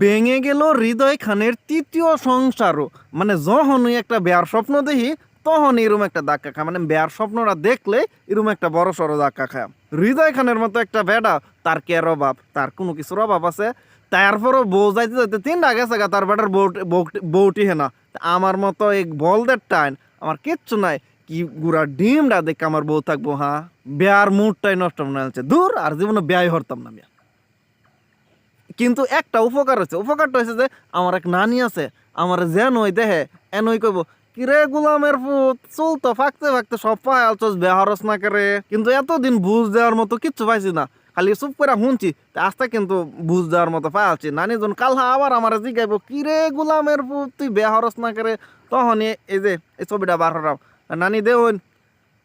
ভেঙে গেল হৃদয় খানের তৃতীয় সংসারও। মানে যখনই একটা বেয়ার স্বপ্ন দেখি তখন এরম একটা ধাক্কা খায়, মানে বেয়ার স্বপ্নটা দেখলে এরম একটা বড় সড়ো ধাক্কা খায়। হৃদয় খানের মতো একটা বেটা, তার কের অভাব, তার কোনো কিছুর অভাব আছে। তারপরও বউ যাইতে যাইতে 3টা গেছে গা, তার বেটার বউটি হেনা। আমার মতো এক বলদের টাইম আমার কিচ্ছু নাই, কি গুড়া ডিমটা দেখে আমার বউ থাকবো। হ্যাঁ, বেয়ার মুডটাই নষ্ট মনে হচ্ছে, দূর আর জীবনে ব্যয় হরতাম না মিয়া। কিন্তু একটা উপকার হয়েছে, উপকারটা হয়েছে যে আমার এক নানি আছে, আমার যেন ওই দেহে এনই কইব, কিরে গোলামের পুত, চুল তো ফাঁকতে ফাঁকতে সব পায় আলচস বেহারস না করে। কিন্তু এতদিন বুঝ দেওয়ার মতো কিচ্ছু পাইছি না, খালি চুপ করে শুনছি। আস্তে কিন্তু বুঝ দেওয়ার মতো পাইছি। নানি যখন কালহা আবার আমার জিগাইব, কিরে গোলামের পুত তুই বেহারস না করে, তখন এই যে এই ছবিটা বার হরাম। নানি দেউন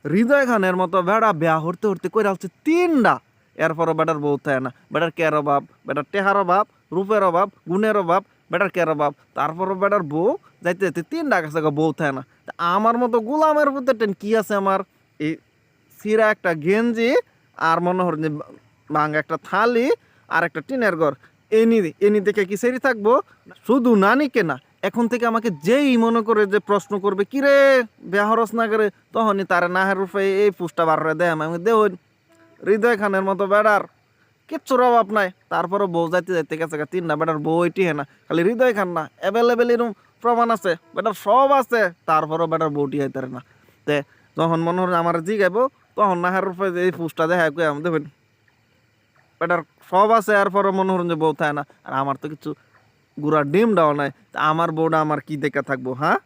হৃদয় খানের মতো বেড়া বেয়া হরতে হরতে কইরা হচ্ছে 3টা। এরপরও বেটার বউ থাকে না, বেটার কেয়ার অভাব, বেটার টেহার অভাব, রূপের অভাব, গুণের অভাব, বেটার কেয়ার অভাব। তারপরও বেটার বউ যাইতে যাইতে 3টা কাছে বউ থাকে না। তা আমার মতো গোলামের প্রতি টেন কি আছে আমার? এই সিরা একটা গেঞ্জি, আর মনে হর যে ভাঙ্গা একটা থালি, আর একটা টিনের ঘর। এনি এনি দেখে কি সেরি থাকবো? শুধু নানিকে না, এখন থেকে আমাকে যেই মনে করে যে প্রশ্ন করবে, কিরে বেহরস না করে, তখনই তার নাহের রূপে এই পুষ্টা বার করে দেয়। আমি দেখুন হৃদয় খানের মতো বেড়ার কিচ্ছুর অভাব নাই। তারপরও বউ যাইতে যাইতে গেছে 3টা বেটার বউ এটি না, খালি হৃদয় খান না, অ্যাভেলেবেল এরকম প্রমাণ আছে, বেটার সব আছে, তারপরও বেটার বউটি হইতে না। তে যখন মনে হয় আমার জিগাইব, তখন নাহের রূপে এই পুষ্টা দেখা কই আমি দেখবেন বেটার সব আছে, এরপরও মনে হন যে বউ থাকে না। আর আমার তো কিছু গুড়ার ডিম দাও নাই, তা আমার বউটা আমার কি দেখে থাকবো? হ্যাঁ,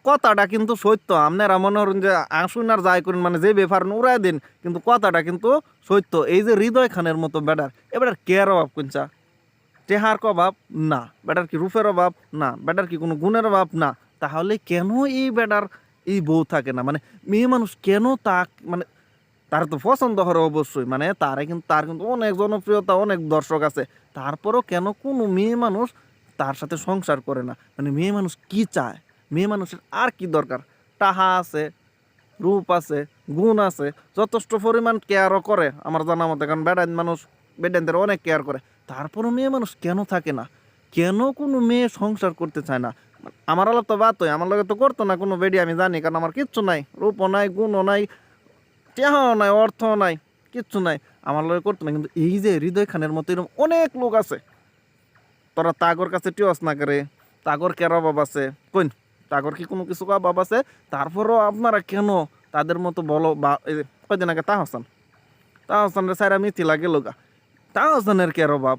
কথাটা কিন্তু সত্য। আপনারা মনে করেন যে আসুন আর যাই করেন, মানে যে বেফার উড়াই দিন, কিন্তু কথাটা কিন্তু সত্য। এই যে হৃদয় খানের মতো বেটার, এবার কেয়ার অভাব কোনচা? টেহার অভাব না, বেটার কি রূপের অভাব না, বেটার কি কোনো গুণের অভাব না। তাহলে কেন এই বেটার এই বউ থাকে না? মানে মেয়ে মানুষ কেন তা, মানে তার তো পছন্দ করে অবশ্যই, মানে তার কিন্তু অনেক জনপ্রিয়তা, অনেক দর্শক আছে। তারপরও কেন কোনো মেয়ে মানুষ তার সাথে সংসার করে না? মানে মেয়ে মানুষ কি চায়? মেয়ে মানুষের আর কি দরকার? টাহা আছে, রূপ আছে, গুণ আছে, যথেষ্ট পরিমাণ কেয়ারও করে আমার জানা মতে। কারণ বেড়াইন মানুষ বেডেনদের অনেক কেয়ার করে। তারপরও মেয়ে মানুষ কেন থাকে না? কেন কোনো মেয়ে সংসার করতে চায় না? আমার আলাপ তো বাত হয়, আমার লগে তো করতো না কোনো বেডি, আমি জানি। কারণ আমার কিচ্ছু নাই, রূপও নাই, গুণও নাই, টেহাও নাই, অর্থও নাই, কিচ্ছু নাই, আমার লগে করতো না। কিন্তু এই যে হৃদয় খানের মতো এরকম অনেক লোক আছে, তোরা তাগর কাছে টিওস না করে, তাগর কের অভাব আছে কইন? তাগর কি কোনো কিছু অভাব আছে? তারপরও আপনারা কেন তাদের মতো বলো? বা এই যে কয়দিন আগে তাহসানের সাইরা মিথি লাগে লোকা, তাহসানের কের অভাব?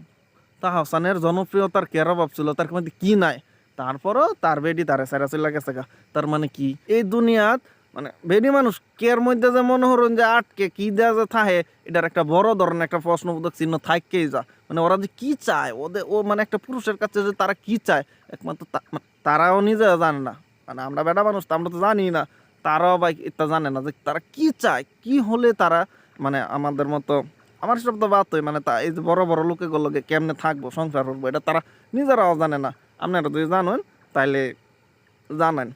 তাহসানের জনপ্রিয়তার কের অভাব ছিল, তার মধ্যে কি নাই? তারপরও তার বেডি তারে সাইরা চলে গেছে গা। তার মানে কি এই দুনিয়াত, মানে বেডি মানুষ কের মধ্যে যে মনে হরুন যে আটকে কি দেয়া যে থাহে, এটার একটা বড় ধরনের একটা প্রশ্নবোধক চিহ্ন থাককেই যা। মানে ওরা যে কি চায়, ও মানে একটা পুরুষের কাছে যে তারা কি চায়, একমাত্র মানে তারাও নিজে জানে না। মানে আমরা বেটা মানুষ তো আমরা তো জানি না, তারাও বা এটা জানে না যে তারা কি চায়, কি হলে তারা মানে আমাদের মতো, আমার সব তো বাদ, মানে তা এই যে বড় বড় লোকেগুলোকে কেমনে থাকবো, সংসার করবো, এটা তারা নিজেরাও জানে না। আপনারা যদি জানেন তাইলে জানেন।